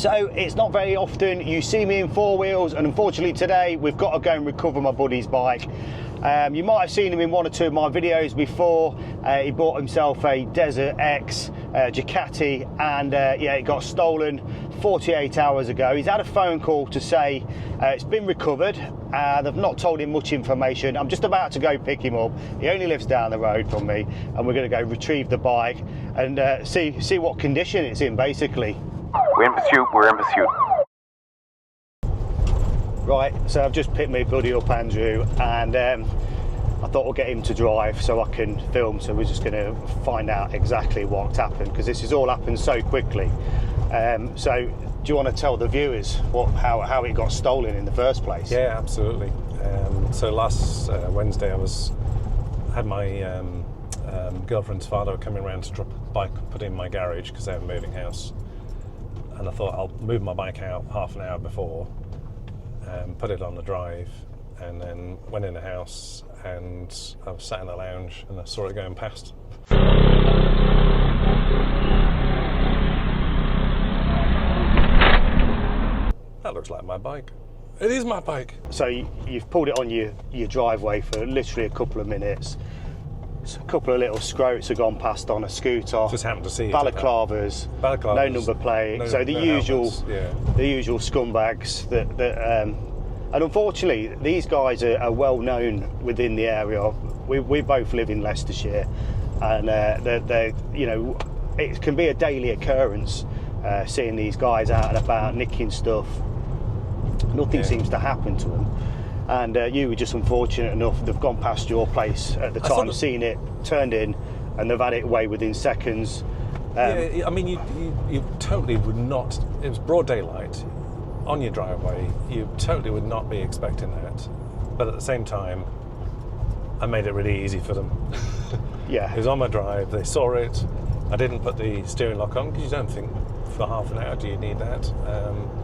So it's not very often you see me in four wheels, and unfortunately today we've got to go and recover my buddy's bike. You might have seen him in one or two of my videos before. He bought himself a DesertX Ducati, and yeah, it got stolen 48 hours ago. He's had a phone call to say it's been recovered. They've not told him much information. I'm just about to go pick him up. He only lives down the road from me, and we're going to go retrieve the bike and see what condition it's in, basically. We're in pursuit, we're in pursuit. Right, so I've just picked my buddy up, Andrew, and I thought we'll get him to drive so I can film. So we're just going to find out exactly what's happened, because this has all happened so quickly. So do you want to tell the viewers how it got stolen in the first place? Yeah, absolutely. So last Wednesday I had my girlfriend's father coming around to drop a bike, put it in my garage because they have a moving house. And I thought I'll move my bike out half an hour before, put it on the drive, and then went in the house, and I was sat in the lounge and I saw it going past. That looks like my bike. It is my bike. So you've pulled it on your driveway for literally a couple of minutes. A couple of little scroats have gone past on a scooter. Just happened to see it. Balaclavas, no number plate. So the usual scumbags that and unfortunately these guys are well known within the area. We both live in Leicestershire, and they're you know, it can be a daily occurrence seeing these guys out and about nicking stuff. Nothing seems to happen to them. And you were just unfortunate enough, they've gone past your place at the time, seen it, turned in, and they've had it away within seconds. Yeah, I mean, you totally would not, it was broad daylight on your driveway, you totally would not be expecting that. But at the same time, I made it really easy for them. Yeah. It was on my drive, they saw it. I didn't put the steering lock on, because you don't think for half an hour do you need that.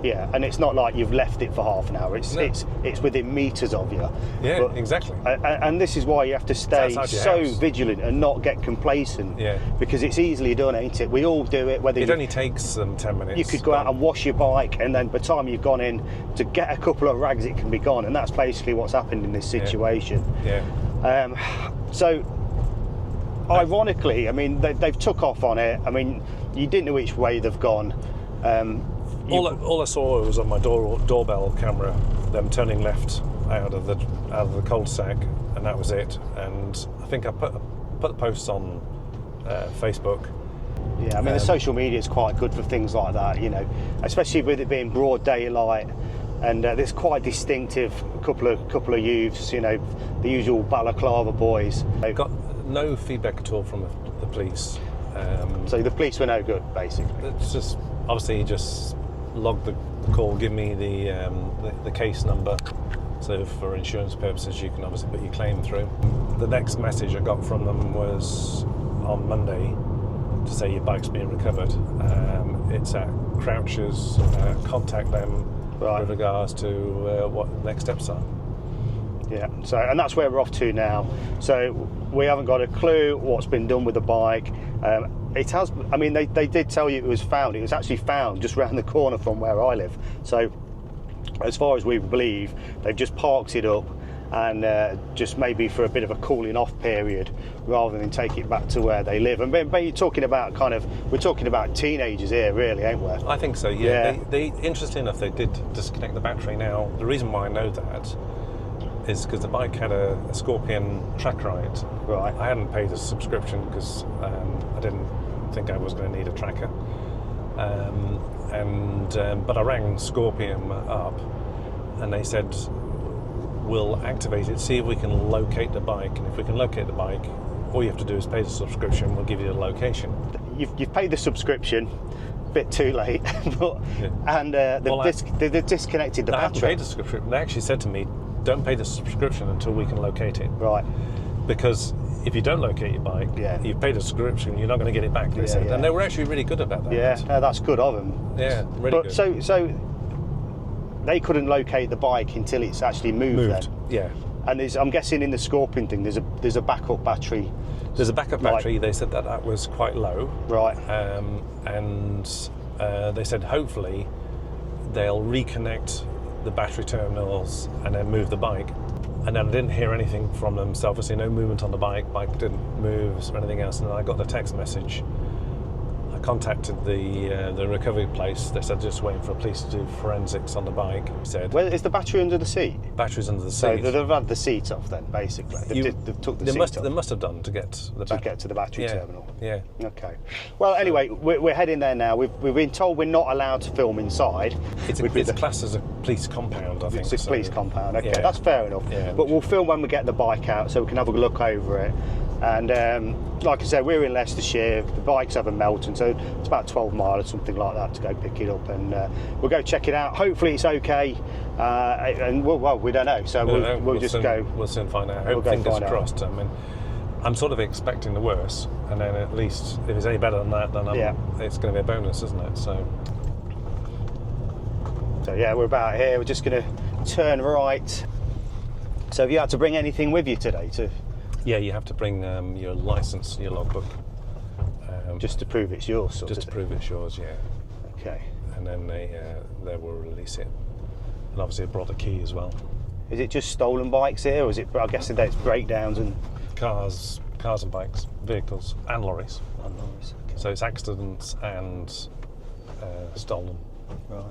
Yeah, and it's not like you've left it for half an hour. It's within meters of you. Yeah, but, exactly. And this is why you have to stay so vigilant and not get complacent. Yeah. Because it's easily done, ain't it? We all do it. Whether it only takes them 10 minutes. You could go out and wash your bike, and then by the time you've gone in to get a couple of rags, it can be gone. And that's basically what's happened in this situation. Yeah. So, ironically, I mean, they've took off on it. I mean, you didn't know which way they've gone. All I saw was on my doorbell camera them turning left out of the cul-de-sac, and that was it. And I think I put the posts on Facebook. Yeah, I mean, the social media is quite good for things like that, you know, especially with it being broad daylight. And there's quite distinctive couple of youths, you know, the usual balaclava boys. Got no feedback at all from the police. So the police were no good, basically. It's just obviously just logged the call, give me the case number, so for insurance purposes you can obviously put your claim through. The next message I got from them was on Monday to say your bike's being recovered. It's at Crouchers. Contact them with regards to what the next steps are. Yeah, so, and that's where we're off to now. So we haven't got a clue what's been done with the bike. It has, I mean, they did tell you it was found. It was actually found just round the corner from where I live. So as far as we believe, they've just parked it up and just maybe for a bit of a cooling off period rather than take it back to where they live. And you're talking about we're talking about teenagers here, really, ain't we? I think so, yeah. They interesting enough, they did disconnect the battery. Now, the reason why I know that is because the bike had a Scorpion track ride. Right. I hadn't paid a subscription because I didn't think I was going to need a tracker. But I rang Scorpion up, and they said, we'll activate it, see if we can locate the bike, and if we can locate the bike, all you have to do is pay the subscription, we'll give you the location. You've paid the subscription, a bit too late, but, and they've disconnected the battery. I haven't paid the subscription. They actually said to me, don't pay the subscription until we can locate it. Right. Because if you don't locate your bike, you've paid a subscription, you're not going to get it back, they said. And they were actually really good about that. Yeah, no, that's good of them. Yeah, really good. So they couldn't locate the bike until it's actually moved. Then. Yeah. And I'm guessing in the Scorpion thing, there's a backup battery. There's a backup battery. They said that was quite low. Right. And they said hopefully they'll reconnect the battery terminals and then move the bike. And then I didn't hear anything from them, so obviously no movement on the bike didn't move or anything else. And then I got the text message. I contacted the recovery place. They said just waiting for police to do forensics on the bike. Said, well, is the battery under the seat? Battery's under the So seat. they've had the seat off then, basically. They've took the seat off. They must have done to get to the get to the battery terminal. Yeah. Okay. Well, anyway, we're heading there now. We've been told we're not allowed to film inside. It's classed as a police compound, I think. It's a police compound. Okay, yeah. that's fair enough. Yeah, but we'll film when we get the bike out, so we can have a look over it. And like I said, we're in Leicestershire. The bike's over Melton, so it's about 12 miles or something like that to go pick it up, and we'll go check it out. Hopefully it's okay, and we don't know, so we'll just go. We'll soon find out. I hope, fingers crossed. I mean, I'm sort of expecting the worst, and then at least if it's any better than that, then it's going to be a bonus, isn't it? So yeah, we're about here. We're just going to turn right. So have you had to bring anything with you today to? Yeah, you have to bring your license, your logbook. Just to prove it's yours, just to prove it's yours, yeah. Okay. And then they will release it. And obviously I brought the key as well. Is it just stolen bikes here, or is it? I'm guessing that it's breakdowns and cars and bikes, vehicles and lorries. And lorries. Okay. So it's accidents and stolen. Right.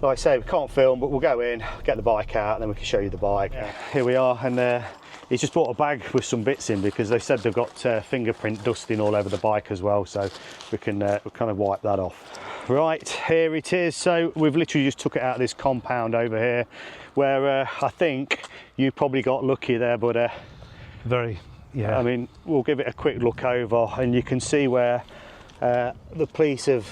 Like I say, we can't film, but we'll go in, get the bike out, and then we can show you the bike. Here we are, and he's just brought a bag with some bits in because they said they've got fingerprint dusting all over the bike as well, so we can kind of wipe that off. Right, here it is. So we've literally just took it out of this compound over here, where I think you probably got lucky there, but yeah. I mean, we'll give it a quick look over, and you can see where the police have.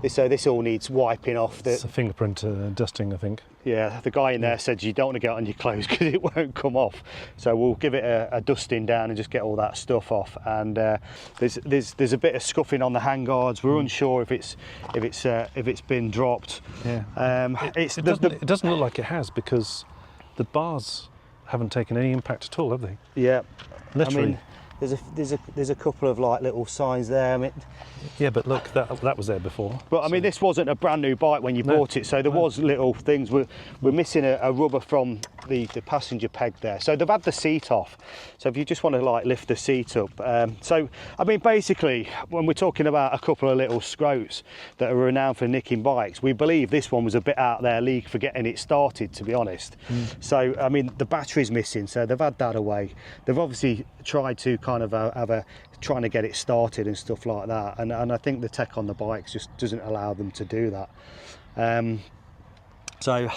So this all needs wiping off. It's a fingerprint dusting, I think. Yeah, the guy in there said you don't want to get on your clothes because it won't come off. So we'll give it a dusting down and just get all that stuff off. And there's a bit of scuffing on the handguards. We're unsure if it's been dropped. Yeah. It doesn't look like it has, because the bars haven't taken any impact at all, have they? Yeah. Literally. I mean, there's a couple of like little signs there. I mean, yeah, but look, that was there before. But I mean, this wasn't a brand new bike when you bought it, so there was little things. We're missing a rubber from the passenger peg there, so they've had the seat off. So if you just want to like lift the seat up, so I mean, basically, when we're talking about a couple of little scroats that are renowned for nicking bikes, we believe this one was a bit out of their league for getting it started, to be honest. So I mean, the battery's missing, so they've had that away. They've obviously tried to kind of trying to get it started and stuff like that, and I think the tech on the bikes just doesn't allow them to do that. So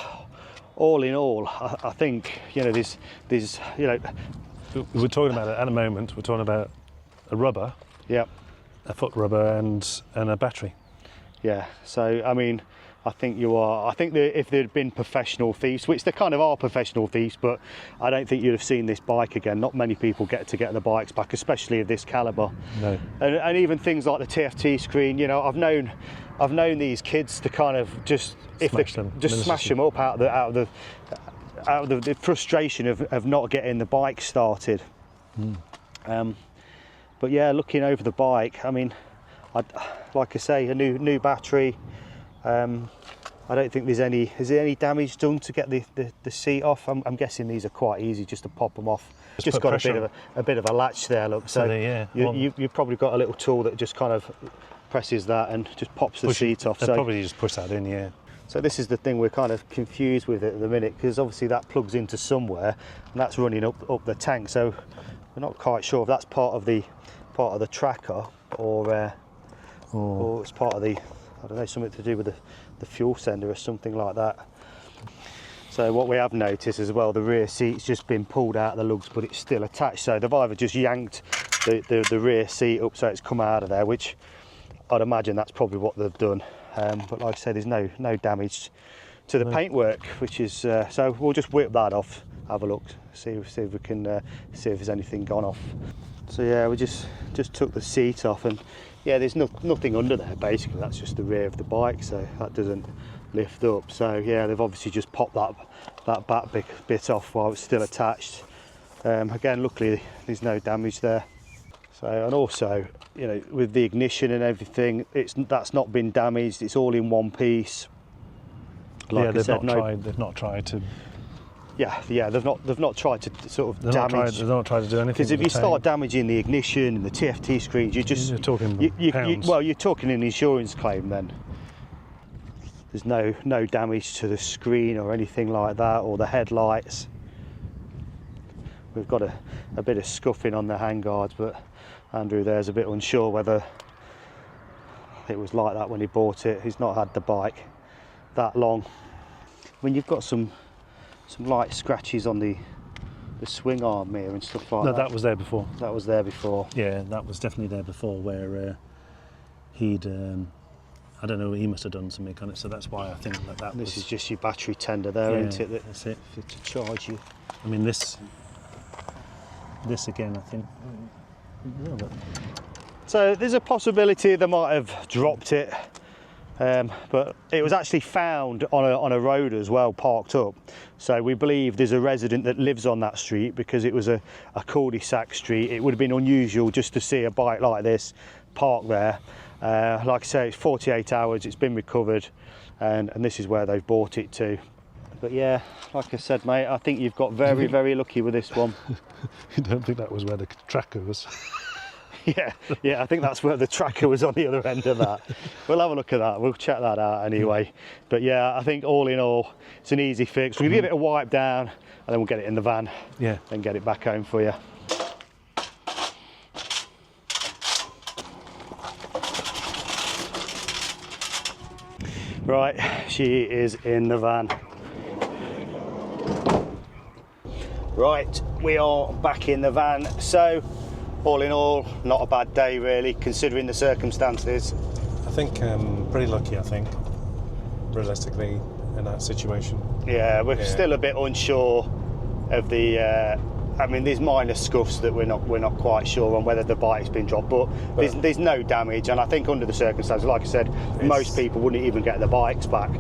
all in all, I think, you know, there's you know, we're talking about it at the moment. We're talking about a rubber, a foot rubber, and a battery. Yeah. So I mean, I think that if there'd been professional thieves, which there kind of are professional thieves, but I don't think you'd have seen this bike again. Not many people get the bikes back, especially of this calibre. No. And even things like the TFT screen, you know, I've known these kids to kind of just smash them up out of the frustration of not getting the bike started. But yeah, looking over the bike, I mean, like I say, a new battery. I don't think is there any damage done to get the seat off. I'm guessing these are quite easy just to pop them off. It's just got a bit of a latch there, look. So you've probably got a little tool that just kind of presses that and just pops the seat off. So probably just push that in, yeah. So this is the thing we're kind of confused with at the minute, because obviously that plugs into somewhere and that's running up the tank. So we're not quite sure if that's part of the tracker or it's part of the, I don't know, something to do with the fuel sender or something like that. So what we have noticed as well, the rear seat's just been pulled out of the lugs, but it's still attached. So they've either just yanked the rear seat up so it's come out of there, which I'd imagine that's probably what they've done. But like I said, there's no damage to the paintwork, which is so we'll just whip that off, have a look, see if we can see if there's anything gone off. So yeah, we just took the seat off, and yeah, there's nothing under there basically. That's just the rear of the bike, so that doesn't lift up. So yeah, they've obviously just popped that back bit off while it's still attached. Again, luckily there's no damage there. So, and also, you know, with the ignition and everything, that's not been damaged. It's all in one piece. Like yeah, I they've said, they've not tried to. Yeah, they've not tried to sort of They've damage. They've not tried to do anything. Because if you start damaging the ignition and the TFT screens, you're talking pounds. Well, you're talking an insurance claim then. There's no damage to the screen or anything like that, or the headlights. We've got a bit of scuffing on the handguards, but Andrew there's a bit unsure whether it was like that when he bought it. He's not had the bike that long. When you've got some light scratches on the swing arm mirror and stuff like that. No, that was there before. That was there before. Yeah, that was definitely there before, where he'd, I don't know, he must have done something on it, so that's why I think that This is just your battery tender there, yeah, isn't it? That's it. To charge you. I mean, this again, I think. Yeah, but So there's a possibility they might have dropped it, but it was actually found on a road as well, parked up. So we believe there's a resident that lives on that street, because it was a cul-de-sac street. It would have been unusual just to see a bike like this parked there. Like I say, it's 48 hours, it's been recovered, and this is where they've bought it to. But yeah, like I said, mate, I think you've got very, very lucky with this one. you don't think that was where the tracker was? Yeah, I think that's where the tracker was on the other end of that. We'll have a look at that, we'll check that out anyway. But yeah, I think all in all, it's an easy fix. We'll give it a wipe down, and then we'll get it in the van, Yeah. and get it back home for you. Right, she is in the van. Right, we are back in the van. So, all in all, not a bad day really, considering the circumstances. I think pretty lucky, I think, realistically, in that situation. Yeah, we're still a bit unsure of the. I mean, there's minor scuffs that we're not quite sure on whether the bike's been dropped, but there's no damage, and I think under the circumstances, like I said, most people wouldn't even get the bikes back.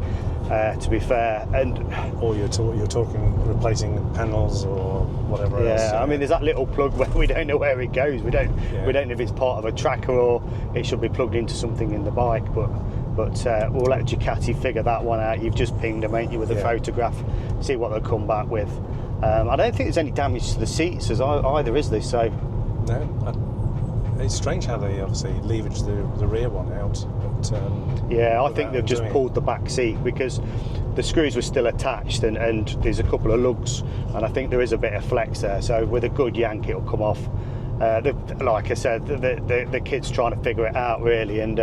To be fair, and or you're talking replacing panels or whatever else. Yeah, I mean, there's that little plug where we don't know where it goes. We don't know if it's part of a tracker or it should be plugged into something in the bike. But we'll let Ducati figure that one out. You've just pinged them, ain't you, with a photograph? See what they'll come back with. I don't think there's any damage to the seats as either, is there? So no, it's strange how they obviously leverage the rear one out. But yeah, I think they've just pulled the back seat because the screws were still attached, and there's a couple of lugs, and I think there is a bit of flex there. So with a good yank, it'll come off. Like I said, the kid's trying to figure it out really, and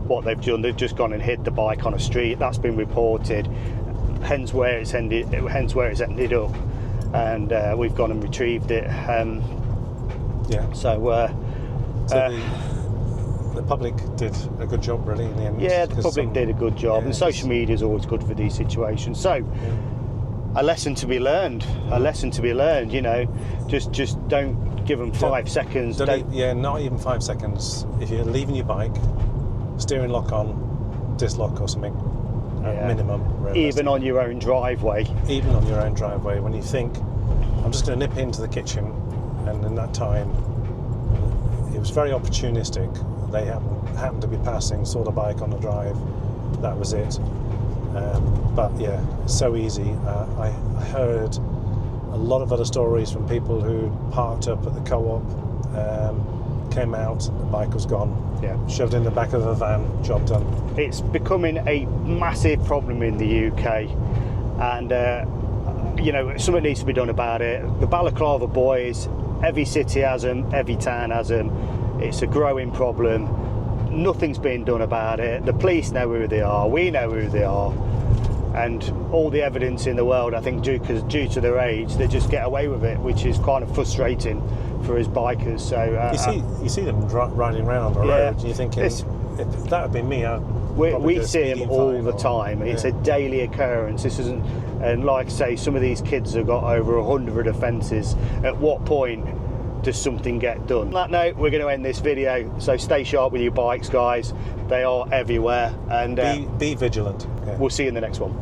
what they've done, they've just gone and hid the bike on a street. That's been reported. Hence where it's ended up, and we've gone and retrieved it. The public did a good job, really, in the end. Yeah, the public did a good job, and social media is always good for these situations. So, a lesson to be learned. A lesson to be learned. You know, just don't give them 5 seconds. Not even 5 seconds. If you're leaving your bike, steering lock on, disc lock or something, at minimum. Even on your own driveway. Even on your own driveway, when you think, I'm just going to nip into the kitchen, and in that time, it was very opportunistic. They happened to be passing, saw the bike on the drive, that was it. But yeah, it's so easy. I heard a lot of other stories from people who parked up at the co-op, came out, the bike was gone, shoved in the back of a van, job done. It's becoming a massive problem in the UK, and you know, something needs to be done about it. The Balaclava boys, every city has them, every town has them. It's a growing problem. Nothing's being done about it. The police know who they are. We know who they are. And all the evidence in the world, I think, due to their age, they just get away with it, which is kind of frustrating for us bikers. So you see them riding around on the road, and you're thinking, if that had been me, we see them all the time. It's a daily occurrence. This isn't, and like I say, some of these kids have got over 100 offences. At what point does something get done? On that note, we're going to end this video, so stay sharp with your bikes, guys. They are everywhere, and be vigilant. We'll see you in the next one.